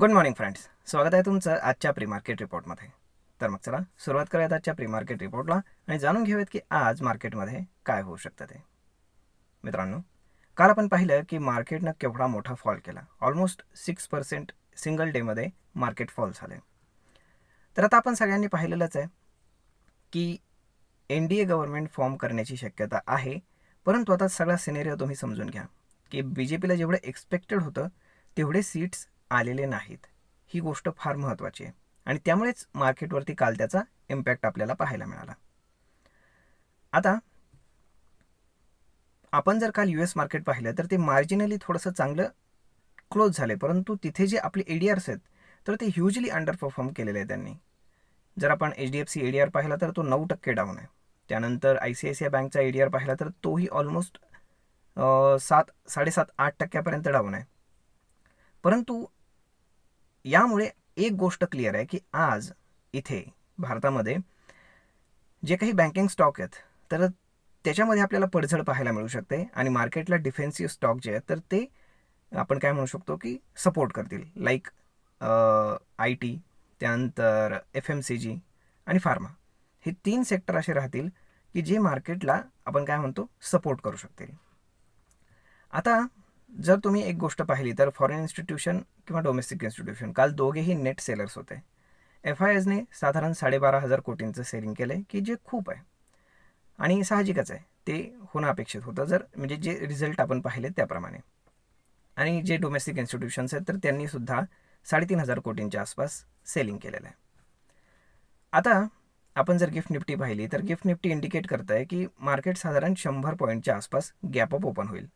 Good morning friends, स्वागत आहे तुमचं आजच्या प्री मार्केट रिपोर्टमध्ये. तर मग चला सुरुवात करूयात आजच्या प्री मार्केट रिपोर्टला आणि जाणून घेऊयात की आज मार्केटमध्ये काय होऊ शकतं ते. मित्रांनो, काल आपण पाहिलं की मार्केटनं केवढा मोठा फॉल केला. ऑलमोस्ट 6% सिंगल डेमध्ये मार्केट फॉल झाले. तर आता आपण सगळ्यांनी पाहिलेलंच आहे की NDA गव्हर्नमेंट फॉर्म करण्याची शक्यता आहे. परंतु आता सगळा सिनेरिओ तुम्ही समजून घ्या की BJPला जेवढं एक्सपेक्टेड होतं तेवढे सीट्स आलेले नाहीत. ही गोष्ट फार महत्त्वाची आहे आणि त्यामुळेच मार्केटवरती काल त्याचा इम्पॅक्ट आपल्याला पाहायला मिळाला. आता आपण जर काल US मार्केट पाहिलं तर ते मार्जिनली थोडंसं चांगलं क्लोज झाले, परंतु तिथे जे आपले ADRs आहेत तर ते ह्युजली अंडर परफॉर्म केलेले आहे त्यांनी. जर आपण HDFC ADR पाहिला तर तो 9% डाऊन आहे. त्यानंतर ICICI बँकचा ADR पाहिला तर तोही ऑलमोस्ट 7.5-8% डाऊन आहे. परंतु यामुळे एक गोष्ट क्लिअर आहे की आज इथे भारतामध्ये जे काही बँकिंग स्टॉक आहेत तर त्याच्यामध्ये आपल्याला पडझड पाहायला मिळू शकते आणि मार्केटला डिफेन्सिव्ह स्टॉक जे आहेत तर ते आपण काय म्हणू शकतो की सपोर्ट करतील. लाईक IT, त्यानंतर FMCG आणि फार्मा, हे 3 सेक्टर असे राहतील की जे मार्केटला आपण काय म्हणतो सपोर्ट करू शकतील. आता जर तुम्ही एक गोष्ट पाहिली तर फॉरेन इन्स्टिट्यूशन किंवा डोमेस्टिक इन्स्टिट्यूशन काल दोघेही नेट सेलर्स होते. FISने साधारण 12,500 कोटींचं सेलिंग केलं आहे की जे खूप आहे आणि साहजिकच आहे, ते होणं अपेक्षित होतं जर म्हणजे जे रिझल्ट आपण पाहिले त्याप्रमाणे. आणि जे डोमेस्टिक इन्स्टिट्यूशन्स आहेत तर त्यांनी सुद्धा 3,500 कोटींच्या आसपास सेलिंग केलेलं आहे. आता आपण जर गिफ्ट निफ्टी पाहिली तर गिफ्ट निफ्टी इंडिकेट करत आहे की मार्केट साधारण 100 पॉईंटच्या आसपास गॅप अप ओपन होईल.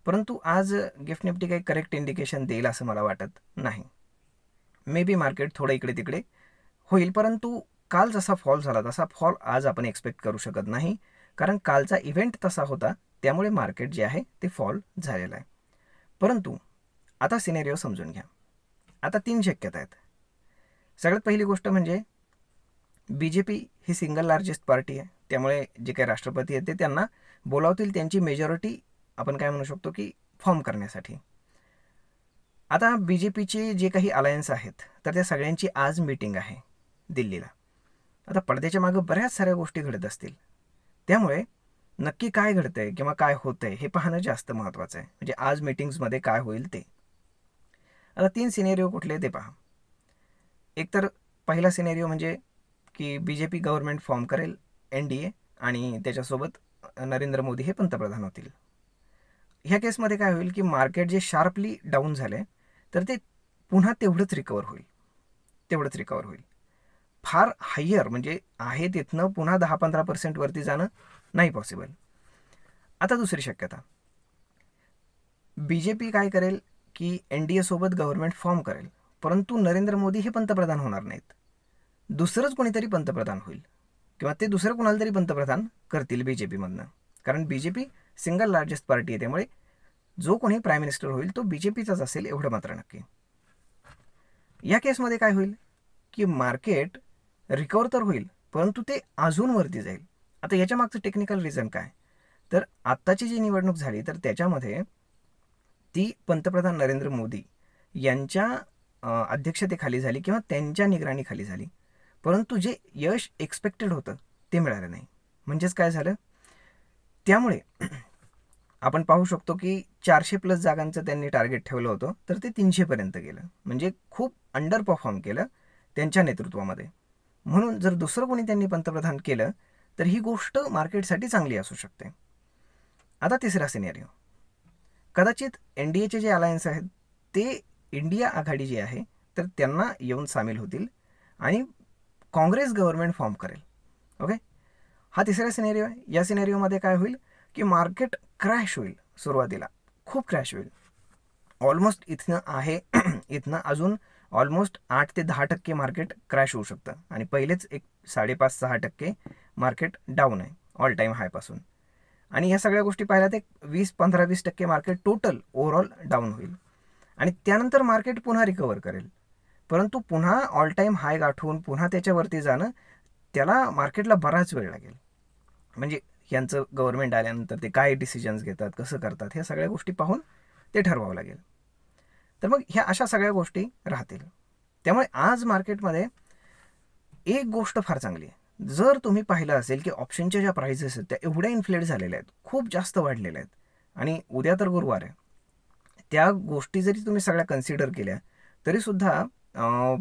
परंतु आज गिफ्ट निफ्टी काही करेक्ट इंडिकेशन देईल असं मला वाटत नाही. मे बी मार्केट थोडं इकडे तिकडे होईल, परंतु काल जसा फॉल झाला तसा फॉल आज आपण एक्सपेक्ट करू शकत नाही, कारण कालचा इव्हेंट तसा होता त्यामुळे मार्केट जे आहे ते फॉल झालेलं आहे. परंतु आता सिनेरिओ समजून घ्या. आता 3 शक्यता आहेत. सगळ्यात पहिली गोष्ट म्हणजे BJP ही सिंगल लार्जेस्ट पार्टी आहे, त्यामुळे जे काही राष्ट्रपती आहेत ते त्यांना बोलावतील त्यांची मेजॉरिटी आपण काय म्हणू शकतो की फॉर्म करण्यासाठी. आता BJPचे जे काही अलायन्स आहेत तर त्या सगळ्यांची आज मीटिंग आहे दिल्लीला. आता पडद्याच्या मागे बऱ्याच साऱ्या गोष्टी घडत असतील, त्यामुळे नक्की काय घडतंय किंवा काय होतंय हे पाहणं जास्त महत्त्वाचं आहे. म्हणजे आज मीटिंग्समध्ये काय होईल ते. आता 3 सिनेरिओ कुठले ते पहा. एकतर पहिला सिनेरिओ म्हणजे की BJP गव्हर्नमेंट फॉर्म करेल NDA आणि त्याच्यासोबत नरेंद्र मोदी हे पंतप्रधान होतील. ह्या केसमध्ये काय होईल की मार्केट जे शार्पली डाऊन झाले तर ते पुन्हा तेवढंच रिकवर होईल. फार हायर म्हणजे आहे तिथनं पुन्हा 10-15% वरती जाणं नाही पॉसिबल. आता दुसरी शक्यता, BJP काय करेल की NDA सोबत गव्हर्नमेंट फॉर्म करेल, परंतु नरेंद्र मोदी हे पंतप्रधान होणार नाहीत, दुसरंच कोणीतरी पंतप्रधान होईल किंवा ते दुसरं कोणाला तरी पंतप्रधान करतील BJPमधनं. कारण BJP सिंगल लार्जेस्ट पार्टी आहे, त्यामुळे जो कोणी प्राईम मिनिस्टर होईल तो BJPचाच असेल एवढं मात्र नक्की. या केसमध्ये काय होईल की मार्केट रिकवर तर होईल परंतु ते अजून वरती जाईल. आता याच्या मागचं टेक्निकल रिझन काय, तर आत्ताची जी निवडणूक झाली तर त्याच्यामध्ये ती पंतप्रधान नरेंद्र मोदी यांच्या अध्यक्षतेखाली झाली किंवा त्यांच्या निगराणीखाली झाली, परंतु जे यश एक्सपेक्टेड होतं ते मिळालं नाही. म्हणजेच काय झालं, त्यामुळे आपण पाहू शकतो की 400+ जागांचं त्यांनी टार्गेट ठेवलं होतं तर ते 300पर्यंत गेलं. म्हणजे खूप अंडर परफॉर्म केलं त्यांच्या नेतृत्वामध्ये. म्हणून जर दुसरं कोणी त्यांनी पंतप्रधान केलं तर ही गोष्ट मार्केटसाठी चांगली असू शकते. आता तिसरा सिनेरिओ, कदाचित NDAचे जे अलायन्स आहेत ते इंडिया आघाडी जी आहे तर त्यांना येऊन सामील होतील आणि काँग्रेस गव्हर्नमेंट फॉर्म करेल. ओके, हा तिसरा सिनेरिओ आहे. या सिनेरिओमध्ये काय होईल की मार्केट क्रॅश होईल, सुरुवातीला खूप क्रॅश होईल. ऑलमोस्ट इथनं आहे इथनं अजून ऑलमोस्ट 8 ते 10% मार्केट क्रॅश होऊ शकतं आणि पहिलेच एक 5.5-6% मार्केट डाऊन आहे ऑल टाईम हायपासून. आणि ह्या सगळ्या गोष्टी पाहिल्या ते 15-20% मार्केट टोटल ओव्हरऑल डाऊन होईल आणि त्यानंतर मार्केट पुन्हा रिकवर करेल, परंतु पुन्हा ऑल टाईम हाय गाठवून पुन्हा त्याच्यावरती जाणं त्याला मार्केटला बराच वेळ लागेल. म्हणजे यांचं गव्हर्नमेंट आल्यानंतर ते काय डिसिजन्स घेतात, कसं करतात, ह्या सगळ्या गोष्टी पाहून ते ठरवावं लागेल. तर मग ह्या अशा सगळ्या गोष्टी राहतील. त्यामुळे आज मार्केटमध्ये एक गोष्ट फार चांगली आहे. जर तुम्ही पाहिलं असेल की ऑप्शनच्या ज्या प्राइसेस आहेत त्या एवढ्या इन्फ्लेट झालेल्या आहेत, खूप जास्त वाढलेल्या आहेत, आणि उद्या तर गुरुवार आहे, त्या गोष्टी जरी तुम्ही सगळ्या कन्सिडर केल्या तरीसुद्धा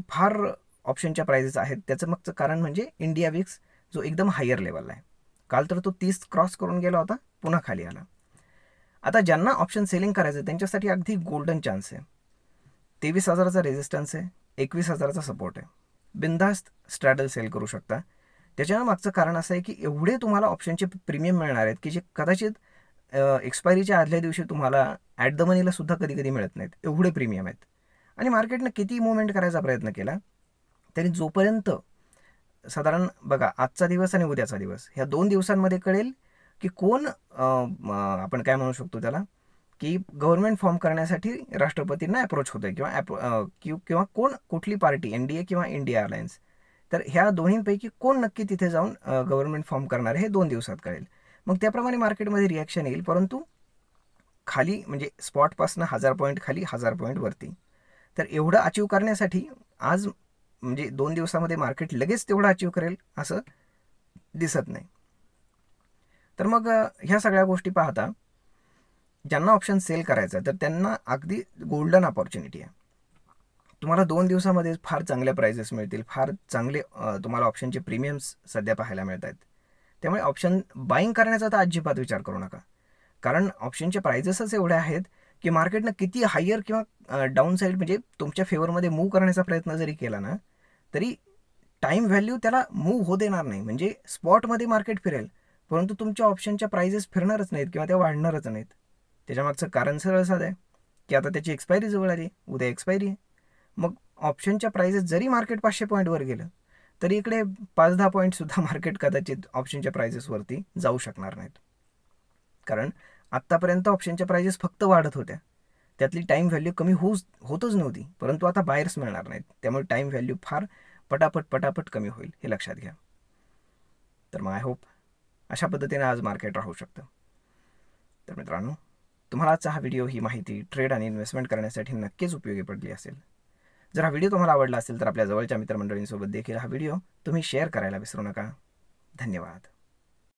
फार ऑप्शनच्या प्राइसेस आहेत. त्याचं मागचं कारण म्हणजे इंडिया विक्स जो एकदम हायर लेवलला आहे. काल तर तो 30 क्रॉस करून गेला होता, पुन्हा खाली आला. आता ज्यांना ऑप्शन सेलिंग करायचं त्यांच्यासाठी अगदी गोल्डन चान्स आहे. 23,000चा रेजिस्टन्स आहे, 21,000चा सपोर्ट आहे. बिनधास्त स्ट्रॅडल सेल करू शकता. त्याच्या मागचं कारण असं आहे की एवढे तुम्हाला ऑप्शनचे प्रीमियम मिळणार आहेत की जे कदाचित एक्सपायरीच्या आदल्या दिवशी तुम्हाला ॲट द मनीला सुद्धा कधी कधी मिळत नाहीत, एवढे प्रीमियम आहेत. आणि मार्केटनं किती मूवमेंट करायचा प्रयत्न केला तरी जोपर्यंत साधारण बघा आजचा दिवस आणि उद्याचा दिवस ह्या 2 दिवसांमध्ये कळेल की कोण आपण काय म्हणू शकतो त्याला, की गव्हर्नमेंट फॉर्म करण्यासाठी राष्ट्रपतींना अप्रोच होतोय किंवा कोण कुठली पार्टी, NDA किंवा इंडिया अलायन्स. तर ह्या दोन्हींपैकी कोण नक्की तिथे जाऊन गव्हर्नमेंट फॉर्म करणार हे 2 दिवसात कळेल. मग त्याप्रमाणे मार्केटमध्ये रिॲक्शन येईल. परंतु खाली म्हणजे स्पॉटपासून 1000 पॉईंट खाली, 1000 पॉईंट वरती. तर एवढं अचीव करण्यासाठी आज म्हणजे 2 दिवसामध्ये मार्केट लगेच तेवढं अचीव करेल असं दिसत नाही. तर मग ह्या सगळ्या गोष्टी पाहता ज्यांना ऑप्शन सेल करायचं तर त्यांना अगदी गोल्डन अपॉर्च्युनिटी आहे. तुम्हाला 2 दिवसामध्ये फार चांगल्या प्राइसेस मिळतील, फार चांगले तुम्हाला ऑप्शनचे प्रीमियम्स सध्या पाहायला मिळत आहेत. त्यामुळे ऑप्शन बाईंग करण्याचा तर अजिबात विचार करू नका, कारण ऑप्शनचे प्राइजेसच एवढे आहेत की मार्केटनं किती हायर किंवा डाऊन साईड म्हणजे तुमच्या फेवरमध्ये मूव्ह करण्याचा प्रयत्न जरी केला ना तरी टाईम व्हॅल्यू त्याला मूव्ह होऊ देणार नाही. म्हणजे स्पॉटमध्ये मार्केट फिरेल परंतु तुमच्या ऑप्शनच्या प्राइजेस फिरणारच नाहीत किंवा त्या वाढणारच नाहीत. त्याच्यामागचं कारण सरळ साधं आहे की आता त्याची एक्सपायरी जवळ आली, उद्या एक्सपायरी आहे. मग ऑप्शनच्या प्राइजेस जरी मार्केट 500 पॉईंटवर गेलं तरी इकडे 5-10 पॉईंटसुद्धा मार्केट कदाचित ऑप्शनच्या प्राइजेसवरती जाऊ शकणार नाहीत. कारण आत्तापर्यंत ऑप्शनच्या प्राइजेस फक्त वाढत होत्या, त्यातली टाईम व्हॅल्यू कमी होतच नव्हती. परंतु आता बायर्स मिळणार नाहीत, त्यामुळे टाईम व्हॅल्यू फार पटापट कमी होईल, हे लक्षात घ्या. तर मग आय होप अशा पद्धतीने आज मार्केट राहू शकतं. तर मित्रांनो, तुम्हाला आजचा हा व्हिडिओ, ही माहिती ट्रेड आणि इन्व्हेस्टमेंट करण्यासाठी नक्कीच उपयोगी पडली असेल. जर हा व्हिडिओ तुम्हाला आवडला असेल तर आपल्या जवळच्या मित्रमंडळींसोबत देखील हा व्हिडिओ तुम्ही शेअर करायला विसरू नका. धन्यवाद.